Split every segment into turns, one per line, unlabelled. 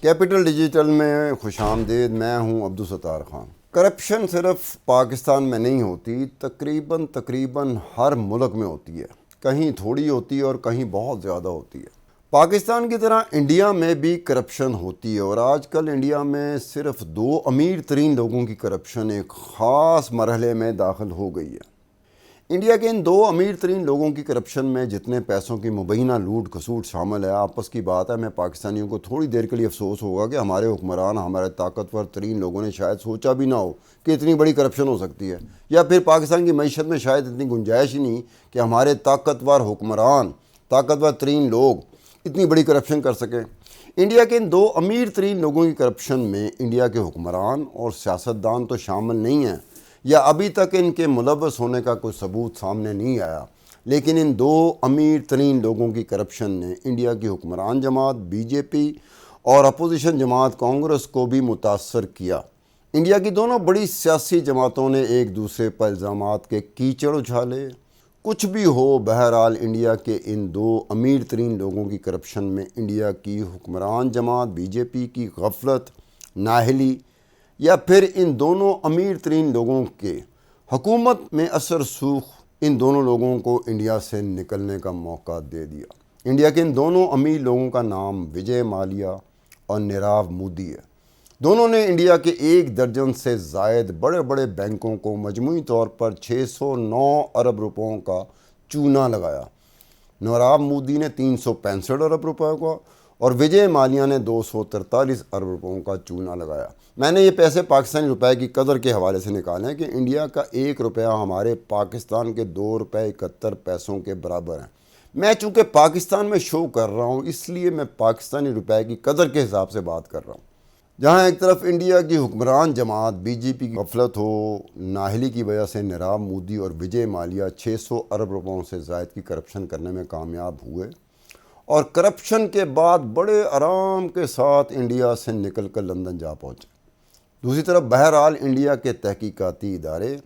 Capital digital میں خوش آمدید. میں ہوں عبدالستار خان. کرپشن صرف پاکستان میں نہیں ہوتی، تقریباً ہر ملک میں ہوتی ہے. کہیں تھوڑی ہوتی ہے اور کہیں بہت زیادہ ہوتی ہے. پاکستان کی طرح انڈیا میں بھی کرپشن ہوتی ہے، اور آج کل انڈیا میں صرف 2 امیر ترین لوگوں کی کرپشن ایک خاص مرحلے میں داخل ہو گئی ہے. انڈیا کے ان 2 امیر ترین لوگوں کی کرپشن میں جتنے پیسوں کی مبینہ لوٹ کھسوٹ شامل ہے، آپس کی بات ہے میں پاکستانیوں کو تھوڑی دیر کے لیے افسوس ہوگا کہ ہمارے حکمران، ہمارے طاقتور ترین لوگوں نے شاید سوچا بھی نہ ہو کہ اتنی بڑی کرپشن ہو سکتی ہے، یا پھر پاکستان کی معیشت میں شاید اتنی گنجائش ہی نہیں کہ ہمارے طاقتور حکمران، طاقتور ترین لوگ اتنی بڑی کرپشن کر سکیں. انڈیا کے ان 2 امیر ترین لوگوں کی کرپشن میں انڈیا کے حکمران اور سیاستدان تو شامل نہیں ہیں، یا ابھی تک ان کے ملوث ہونے کا کوئی ثبوت سامنے نہیں آیا، لیکن ان 2 امیر ترین لوگوں کی کرپشن نے انڈیا کی حکمران جماعت بی جے پی اور اپوزیشن جماعت کانگریس کو بھی متاثر کیا. انڈیا کی دونوں بڑی سیاسی جماعتوں نے ایک دوسرے پر الزامات کے کیچڑ اچھالے. کچھ بھی ہو، بہرحال انڈیا کے ان 2 امیر ترین لوگوں کی کرپشن میں انڈیا کی حکمران جماعت بی جے پی کی غفلت، نااہلی، یا پھر ان دونوں امیر ترین لوگوں کے حکومت میں اثر سوخ ان دونوں لوگوں کو انڈیا سے نکلنے کا موقع دے دیا. انڈیا کے ان دونوں امیر لوگوں کا نام وجے مالیا اور نیراو مودی ہے. دونوں نے انڈیا کے 1 درجن سے زائد بڑے بڑے بینکوں کو مجموعی طور پر 609 ارب روپوں کا چونا لگایا. نیراو مودی نے 365 ارب روپے کا اور وجے مالیا نے 243 ارب روپوں کا چونا لگایا. میں نے یہ پیسے پاکستانی روپے کی قدر کے حوالے سے نکالے ہیں کہ انڈیا کا 1 روپیہ ہمارے پاکستان کے 2 روپے 71 پیسوں کے برابر ہیں. میں چونکہ پاکستان میں شو کر رہا ہوں، اس لیے میں پاکستانی روپے کی قدر کے حساب سے بات کر رہا ہوں. جہاں ایک طرف انڈیا کی حکمران جماعت بی جے پی کی غفلت ہو، نااہلی کی وجہ سے نیراو مودی اور وجے مالیا 600 ارب روپوں سے زائد کی کرپشن کرنے میں کامیاب ہوئے، اور کرپشن کے بعد بڑے آرام کے ساتھ انڈیا سے نکل کر لندن جا پہنچے. دوسری طرف بہرحال انڈیا کے تحقیقاتی ادارے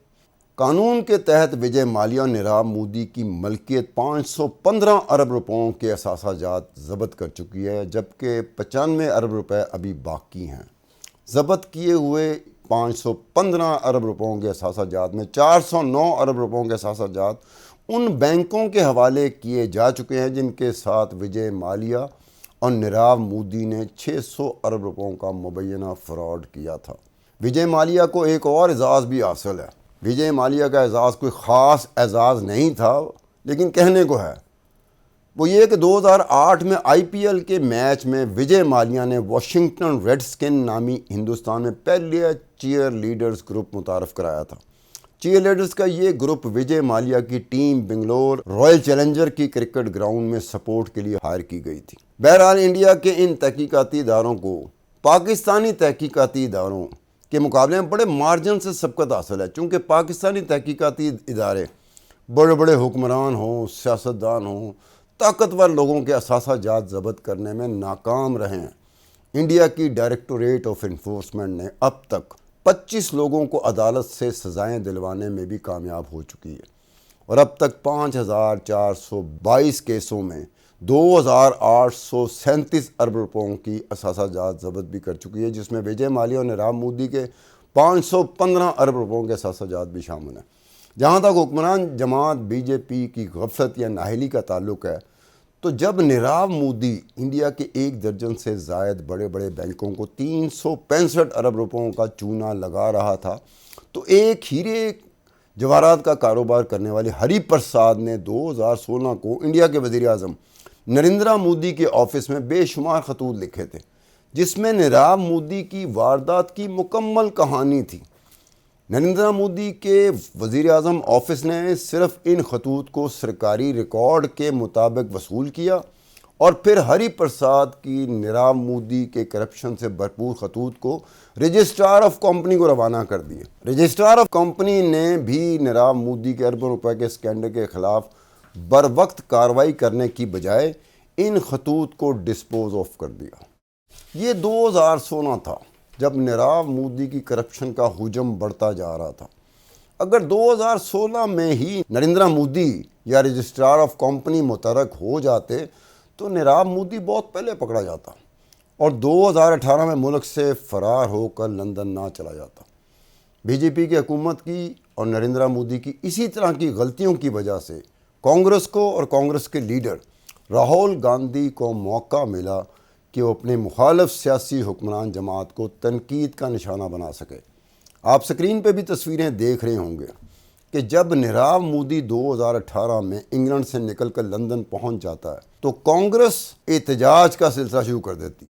قانون کے تحت وجے مالیا اور نیراو مودی کی ملکیت 515 ارب روپوں کے اثاثہ جات ضبط کر چکی ہے، جبکہ 95 ارب روپے ابھی باقی ہیں. ضبط کیے ہوئے 515 ارب روپوں کے اثاثہ جات میں 409 ارب روپوں کے اثاثہ جات ان بینکوں کے حوالے کیے جا چکے ہیں جن کے ساتھ وجے مالیا اور نیراو مودی نے 600 ارب روپوں کا مبینہ فراڈ کیا تھا. وجے مالیا کو ایک اور اعزاز بھی حاصل ہے. وجے مالیا کا اعزاز کوئی خاص اعزاز نہیں تھا، لیکن کہنے کو ہے. وہ یہ کہ 2008 میں آئی پی ایل کے میچ میں وجے مالیا نے واشنگٹن ریڈسکن نامی ہندوستان میں پہلے چیئر لیڈرز گروپ متعارف کرایا تھا. چیئر لیڈرز کا یہ گروپ وجے مالیا کی ٹیم بنگلور رائل چیلنجر کی کرکٹ گراؤنڈ میں سپورٹ کے لیے ہائر کی گئی تھی. بہرحال انڈیا کے ان تحقیقاتی اداروں کو پاکستانی تحقیقاتی اداروں کے مقابلے میں بڑے مارجن سے سبقت حاصل ہے، چونکہ پاکستانی تحقیقاتی ادارے بڑے بڑے حکمران ہوں، سیاستدان ہوں، طاقتور لوگوں کے اثاثہ جات ضبط کرنے میں ناکام رہے ہیں. انڈیا کی ڈائریکٹوریٹ آف انفورسمنٹ نے اب تک 25 لوگوں کو عدالت سے سزائیں دلوانے میں بھی کامیاب ہو چکی ہے، اور اب تک 5422 کیسوں میں 2837 ارب روپوں کی اثاثہ جات ضبط بھی کر چکی ہے، جس میں وجے مالیا اور نیراو مودی کے 515 ارب روپوں کے اثاثہ جات بھی شامل ہیں. جہاں تک حکمران جماعت بی جے پی کی غفلت یا نااہلی کا تعلق ہے، تو جب نیراو مودی انڈیا کے 1 درجن سے زائد بڑے بڑے بینکوں کو 365 ارب روپوں کا چونا لگا رہا تھا، تو ایک ہیرے جواہرات کا کاروبار کرنے والے ہری پرساد نے 2016 کو انڈیا کے وزیر اعظم نریندرا مودی کے آفس میں بے شمار خطوط لکھے تھے، جس میں نیراو مودی کی واردات کی مکمل کہانی تھی. نریندرا مودی کے وزیر اعظم آفس نے صرف ان خطوط کو سرکاری ریکارڈ کے مطابق وصول کیا، اور پھر ہری پرساد کی نیراو مودی کے کرپشن سے بھرپور خطوط کو رجسٹرار آف کمپنی کو روانہ کر دیے. رجسٹرار آف کمپنی نے بھی نیراو مودی کے اربوں روپے کے اسکینڈل کے خلاف بر وقت کارروائی کرنے کی بجائے ان خطوط کو ڈسپوز آف کر دیا. یہ 2016 تھا جب نیراو مودی کی کرپشن کا حجم بڑھتا جا رہا تھا. اگر 2016 میں ہی نریندرا مودی یا رجسٹرار آف کمپنی متحرک ہو جاتے تو نیراو مودی بہت پہلے پکڑا جاتا. اور 2018 میں ملک سے فرار ہو کر لندن نہ چلا جاتا۔ بی جے پی کی حکومت کی اور نریندر مودی کی اسی طرح کی غلطیوں کی وجہ سے کانگریس کو اور کانگریس کے لیڈر راہل گاندھی کو موقع ملا کہ وہ اپنے مخالف سیاسی حکمران جماعت کو تنقید کا نشانہ بنا سکے۔ آپ سکرین پہ بھی تصویریں دیکھ رہے ہوں گے کہ جب نیرو مودی 2018 میں انگلینڈ سے نکل کر لندن پہنچ جاتا ہے تو کانگریس احتجاج کا سلسلہ شروع کر دیتی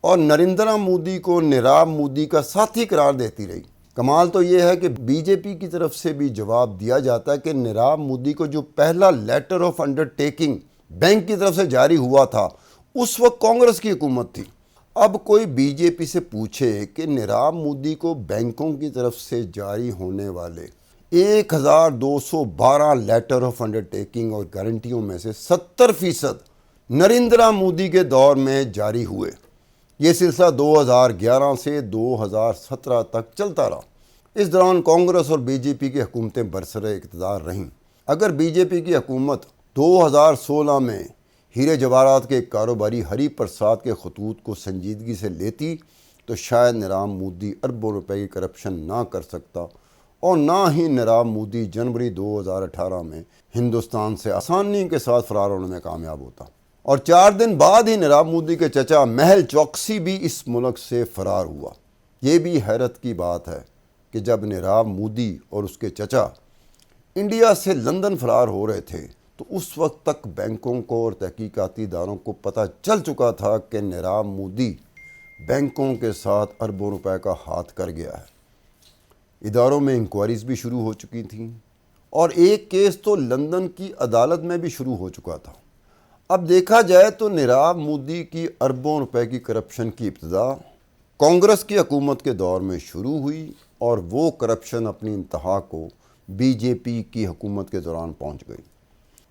اور نریندر مودی کو نیرو مودی کا ساتھی قرار دیتی رہی۔ کمال تو یہ ہے کہ بی جے پی کی طرف سے بھی جواب دیا جاتا ہے کہ نیرو مودی کو جو پہلا letter of undertaking bank کی طرف سے جاری ہوا تھا اس وقت کانگریس کی حکومت تھی۔ اب کوئی بی جے پی سے پوچھے کہ نیرو مودی کو بینکوں کی طرف سے جاری ہونے والے 1212 لیٹر آف انڈر ٹیکنگ اور گارنٹیوں میں سے 70% نریندر مودی کے دور میں جاری ہوئے۔ یہ سلسلہ 2011 سے 2017 تک چلتا رہا۔ اس دوران کانگریس اور بی جے پی کی حکومتیں برسر اقتدار رہیں۔ اگر بی جے پی کی حکومت 2016 میں ہیرے جواہرات کے کاروباری ہری پرساد کے خطوط کو سنجیدگی سے لیتی تو شاید نیرو مودی اربوں روپے کی کرپشن نہ کر سکتا اور نہ ہی نیرو مودی جنوری 2018 میں ہندوستان سے آسانی کے ساتھ فرار ہونے میں کامیاب ہوتا۔ اور 4 دن بعد ہی نیرو مودی کے چچا میہل چوکسی بھی اس ملک سے فرار ہوا۔ یہ بھی حیرت کی بات ہے کہ جب نیرو مودی اور اس کے چچا انڈیا سے لندن فرار ہو رہے تھے تو اس وقت تک بینکوں کو اور تحقیقاتی اداروں کو پتہ چل چکا تھا کہ نیرو مودی بینکوں کے ساتھ اربوں روپے کا ہاتھ کر گیا ہے۔ اداروں میں انکوائریز بھی شروع ہو چکی تھیں اور ایک کیس تو لندن کی عدالت میں بھی شروع ہو چکا تھا۔ اب دیکھا جائے تو نیرو مودی کی اربوں روپے کی کرپشن کی ابتدا کانگریس کی حکومت کے دور میں شروع ہوئی اور وہ کرپشن اپنی انتہا کو بی جے پی کی حکومت کے دوران پہنچ گئی۔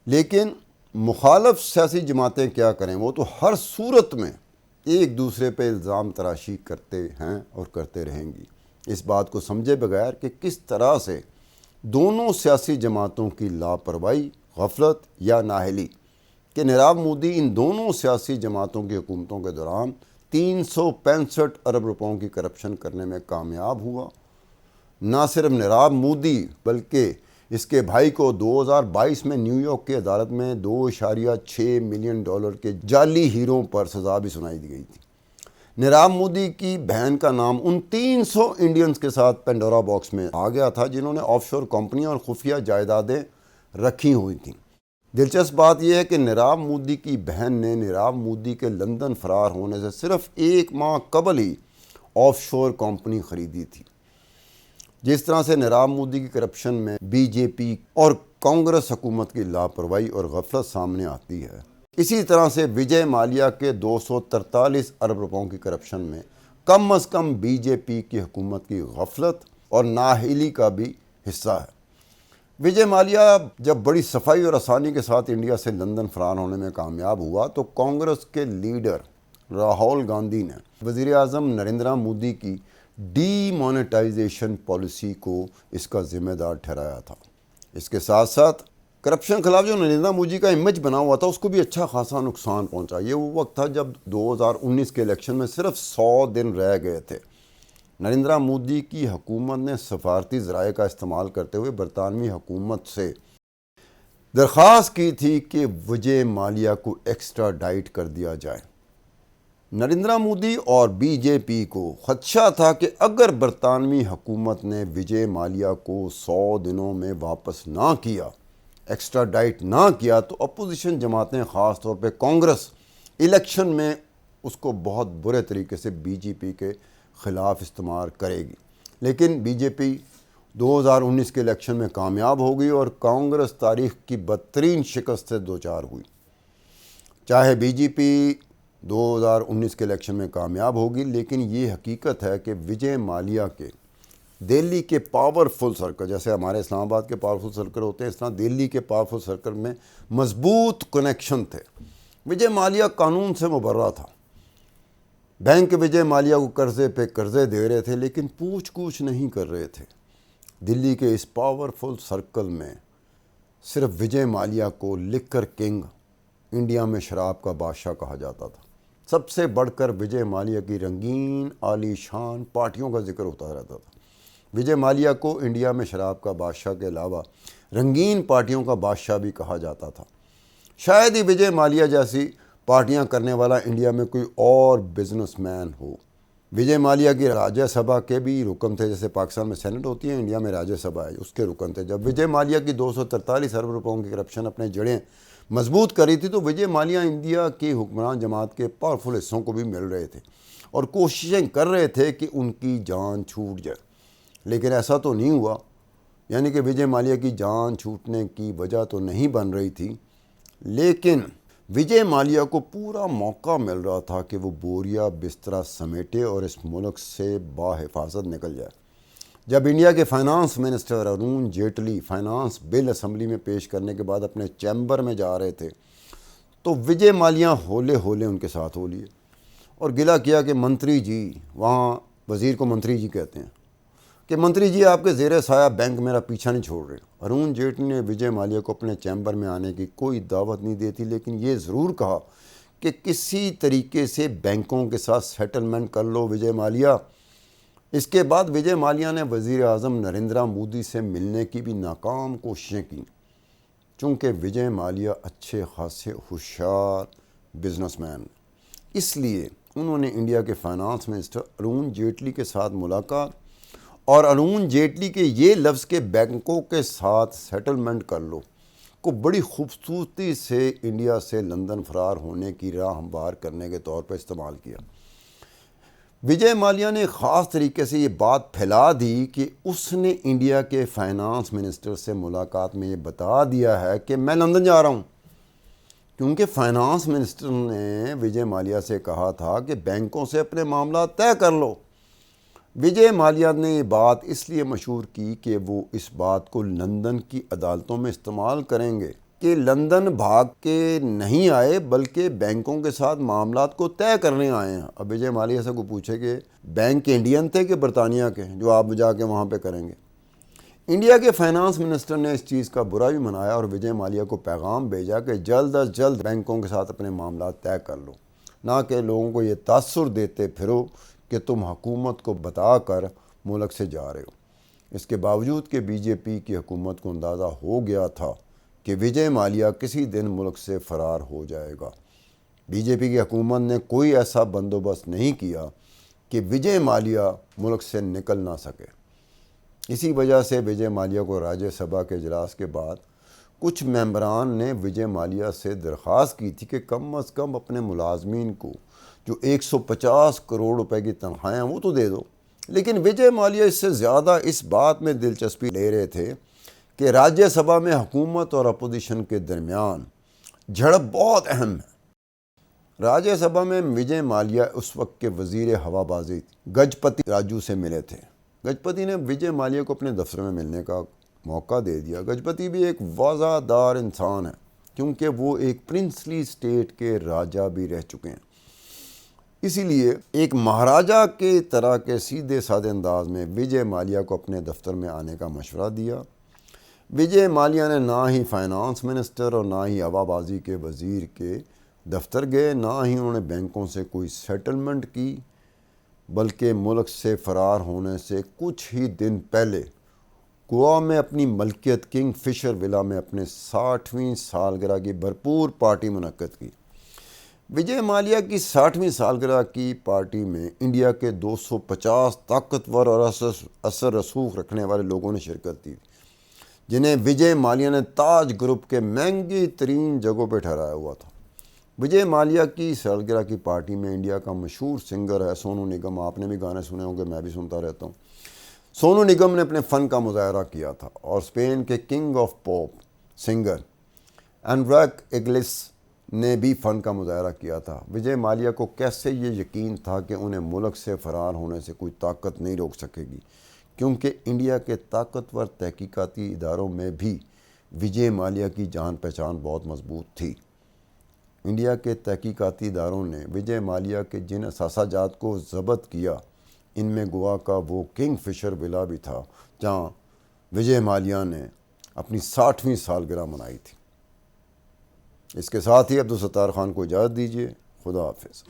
لیکن مخالف سیاسی جماعتیں کیا کریں، وہ تو ہر صورت میں ایک دوسرے پہ الزام تراشی کرتے ہیں اور کرتے رہیں گی، اس بات کو سمجھے بغیر کہ کس طرح سے دونوں سیاسی جماعتوں کی لاپرواہی، غفلت یا نااہلی کہ نیرو مودی ان دونوں سیاسی جماعتوں کی حکومتوں کے دوران 365 ارب روپوں کی کرپشن کرنے میں کامیاب ہوا۔ نہ صرف نیرو مودی بلکہ اس کے بھائی کو 2022 میں نیو یارک کی عدالت میں $2.6 ملین کے جعلی ہیروں پر سزا بھی سنائی دی گئی تھی۔ نیرو مودی کی بہن کا نام ان 300 انڈینز کے ساتھ پینڈورا باکس میں آ گیا تھا جنہوں نے آف شور کمپنیاں اور خفیہ جائیدادیں رکھی ہوئی تھیں۔ دلچسپ بات یہ ہے کہ نیرو مودی کی بہن نے نیرو مودی کے لندن فرار ہونے سے صرف 1 ماہ قبل ہی آف شور کمپنی خریدی تھی۔ جس طرح سے نیرو مودی کی کرپشن میں بی جے پی اور کانگریس حکومت کی لاپرواہی اور غفلت سامنے آتی ہے، اسی طرح سے وجے مالیا کے 243 ارب روپوں کی کرپشن میں کم از کم بی جے پی کی حکومت کی غفلت اور نااہلی کا بھی حصہ ہے۔ وجے مالیا جب بڑی صفائی اور آسانی کے ساتھ انڈیا سے لندن فرار ہونے میں کامیاب ہوا تو کانگریس کے لیڈر راہل گاندھی نے وزیر اعظم نریندر مودی کی ڈی مانیٹائزیشن پالیسی کو اس کا ذمہ دار ٹھہرایا تھا۔ اس کے ساتھ ساتھ کرپشن خلاف جو نریندر مودی کا امیج بنا ہوا تھا اس کو بھی اچھا خاصا نقصان پہنچا۔ یہ وہ وقت تھا جب 2019 کے الیکشن میں صرف 100 دن رہ گئے تھے۔ نریندر مودی کی حکومت نے سفارتی ذرائع کا استعمال کرتے ہوئے برطانوی حکومت سے درخواست کی تھی کہ وجے مالیا کو ایکسٹراڈائٹ کر دیا جائے۔ نریندر مودی اور بی جے پی کو خدشہ تھا کہ اگر برطانوی حکومت نے وجے مالیا کو 100 دنوں میں واپس نہ کیا، ایکسٹراڈائٹ نہ کیا، تو اپوزیشن جماعتیں خاص طور پہ کانگریس الیکشن میں اس کو بہت برے طریقے سے بی جے پی کے خلاف استعمال کرے گی۔ لیکن بی جے پی 2019 کے الیکشن میں کامیاب ہو گئی اور کانگریس تاریخ کی بدترین شکست سے دوچار ہوئی۔ چاہے بی جے پی 2019 کے الیکشن میں کامیاب ہوگی، لیکن یہ حقیقت ہے کہ وجے مالیا کے دہلی کے پاورفل سرکل، جیسے ہمارے اسلام آباد کے پاورفل سرکل ہوتے ہیں، اس طرح دہلی کے پاورفل سرکل میں مضبوط کنیکشن تھے۔ وجے مالیا قانون سے مبرہ تھا۔ بینک وجے مالیا کو قرضے پہ قرضے دے رہے تھے لیکن پوچھ گچھ نہیں کر رہے تھے۔ دلی کے اس پاورفل سرکل میں صرف وجے مالیا کو لکر کنگ، انڈیا میں شراب کا بادشاہ کہا جاتا تھا۔ سب سے بڑھ کر وجے مالیہ کی رنگین عالی شان پارٹیوں کا ذکر ہوتا رہتا تھا۔ وجے مالیہ کو انڈیا میں شراب کا بادشاہ کے علاوہ رنگین پارٹیوں کا بادشاہ بھی کہا جاتا تھا۔ شاید ہی وجے مالیہ جیسی پارٹیاں کرنے والا انڈیا میں کوئی اور بزنس مین ہو۔ وجے مالیہ کی راجیہ سبھا کے بھی رکن تھے، جیسے پاکستان میں سینٹ ہوتی ہے، انڈیا میں راجیہ سبھا ہے، اس کے رکن تھے۔ جب وجے مالیہ کی 243 ارب روپوں کی کرپشن اپنے جڑیں مضبوط کری تھی تو وجے مالیہ انڈیا کی حکمران جماعت کے پاورفل حصوں کو بھی مل رہے تھے اور کوششیں کر رہے تھے کہ ان کی جان چھوٹ جائے، لیکن ایسا تو نہیں ہوا۔ یعنی کہ وجے مالیہ کی جان چھوٹنے کی وجہ تو نہیں بن رہی تھی، لیکن وجے مالیہ کو پورا موقع مل رہا تھا کہ وہ بوریا بسترا سمیٹے اور اس ملک سے باحفاظت نکل جائے۔ جب انڈیا کے finance minister Arun Jaitley finance bill assembly میں پیش کرنے کے بعد اپنے چیمبر میں جا رہے تھے تو وجے مالیہ ہولے ہولے ان کے ساتھ ہو لیے اور گلہ کیا کہ منتری جی، وہاں وزیر کو منتری جی کہتے ہیں، کہ منتری جی آپ کے زیر سایہ بینک میرا پیچھا نہیں چھوڑ رہے۔ ارون جیٹلی نے وجے مالیہ کو اپنے چیمبر میں آنے کی کوئی دعوت نہیں دی تھی، لیکن یہ ضرور کہا کہ کسی طریقے سے بینکوں کے ساتھ سیٹلمنٹ کر لو وجے مالیہ۔ اس کے بعد وجے مالیہ نے وزیر اعظم نریندرا مودی سے ملنے کی بھی ناکام کوششیں کیں۔ چونکہ وجے مالیہ اچھے خاصے ہوشیار بزنس مین، اس لیے انہوں نے انڈیا کے فائنانس منسٹر ارون جیٹلی کے ساتھ ملاقات اور ارون جیٹلی کے یہ لفظ کہ بینکوں کے ساتھ سیٹلمنٹ کر لو کو بڑی خوبصورتی سے انڈیا سے لندن فرار ہونے کی راہ ہموار کرنے کے طور پر استعمال کیا۔ وجے مالیہ نے خاص طریقے سے یہ بات پھیلا دی کہ اس نے انڈیا کے فائنانس منسٹر سے ملاقات میں یہ بتا دیا ہے کہ میں لندن جا رہا ہوں، کیونکہ فائنانس منسٹر نے وجے مالیہ سے کہا تھا کہ بینکوں سے اپنے معاملات طے کر لو۔ وجے مالیہ نے یہ بات اس لیے مشہور کی کہ وہ اس بات کو لندن کی عدالتوں میں استعمال کریں گے کہ لندن بھاگ کے نہیں آئے بلکہ بینکوں کے ساتھ معاملات کو طے کرنے آئے ہیں۔ اب وجے مالیہ سے کو پوچھے کہ بینک انڈین تھے کہ برطانیہ کے جو آپ جا کے وہاں پہ کریں گے؟ انڈیا کے فائنانس منسٹر نے اس چیز کا برا بھی منایا اور وجے مالیہ کو پیغام بھیجا کہ جلد از جلد بینکوں کے ساتھ اپنے معاملات طے کر لو، نہ کہ لوگوں کو یہ تاثر دیتے پھرو کہ تم حکومت کو بتا کر ملک سے جا رہے ہو۔ اس کے باوجود کہ بی جے پی کی حکومت کو اندازہ ہو گیا تھا کہ وجے مالیہ کسی دن ملک سے فرار ہو جائے گا، بی جے پی کی حکومت نے کوئی ایسا بندوبست نہیں کیا کہ وجے مالیہ ملک سے نکل نہ سکے۔ اسی وجہ سے وجے مالیہ کو راجیہ سبھا کے اجلاس کے بعد کچھ ممبران نے وجے مالیہ سے درخواست کی تھی کہ کم از کم اپنے ملازمین کو جو 150 کروڑ روپے کی تنخواہیں ہیں وہ تو دے دو، لیکن وجے مالیہ اس سے زیادہ اس بات میں دلچسپی لے رہے تھے کہ راجیہ سبھا میں حکومت اور اپوزیشن کے درمیان جھڑپ بہت اہم ہے۔ راجیہ سبھا میں وجے مالیہ اس وقت کے وزیر ہوا بازی گجپتی راجو سے ملے تھے۔ گجپتی نے وجے مالیہ کو اپنے دفتر میں ملنے کا موقع دے دیا۔ گجپتی بھی ایک واضح دار انسان ہے کیونکہ وہ ایک پرنسلی اسٹیٹ کے راجا بھی رہ چکے ہیں، اسی لیے ایک مہاراجہ کے طرح کے سیدھے سادے انداز میں وجے مالیہ کو اپنے دفتر میں آنے کا مشورہ دیا۔ وجے مالیہ نے نہ ہی فائنانس منسٹر اور نہ ہی ہوا بازی کے وزیر کے دفتر گئے، نہ ہی انہوں نے بینکوں سے کوئی سیٹلمنٹ کی، بلکہ ملک سے فرار ہونے سے کچھ ہی دن پہلے گوا میں اپنی ملکیت کنگ فشر ولا میں اپنے 60ویں سالگرہ کی بھرپور پارٹی منعقد کی۔ وجے مالیہ کی 60ویں سالگرہ کی پارٹی میں انڈیا کے 250 طاقتور اور اثر رسوخ رکھنے والے لوگوں نے شرکت کی، جنہیں وجے مالیہ نے تاج گروپ کے مہنگی ترین جگہوں پہ ٹھہرایا ہوا تھا۔ وجے مالیہ کی سالگرہ کی پارٹی میں انڈیا کا مشہور سنگر ہے سونو نگم، آپ نے بھی گانے سنے ہوں گے، میں بھی سنتا رہتا ہوں۔ سونو نگم نے اپنے فن کا مظاہرہ کیا تھا اور اسپین کے king of pop singer انریک eggless نے بھی فن کا مظاہرہ کیا تھا۔ وجے مالیہ کو کیسے یہ یقین تھا کہ انہیں ملک سے فرار ہونے سے کوئی طاقت نہیں روک سکے گی، کیونکہ انڈیا کے طاقتور تحقیقاتی اداروں میں بھی وجے مالیہ کی جان پہچان بہت مضبوط تھی۔ انڈیا کے تحقیقاتی اداروں نے وجے مالیہ کے جن اثاثہ جات کو ضبط کیا، ان میں گوا کا وہ کنگ فشر ولا بھی تھا جہاں وجے مالیہ نے اپنی 60ویں سالگرہ منائی تھی۔ اس کے ساتھ ہی عبدالستار خان کو اجازت دیجیے۔ خدا حافظ.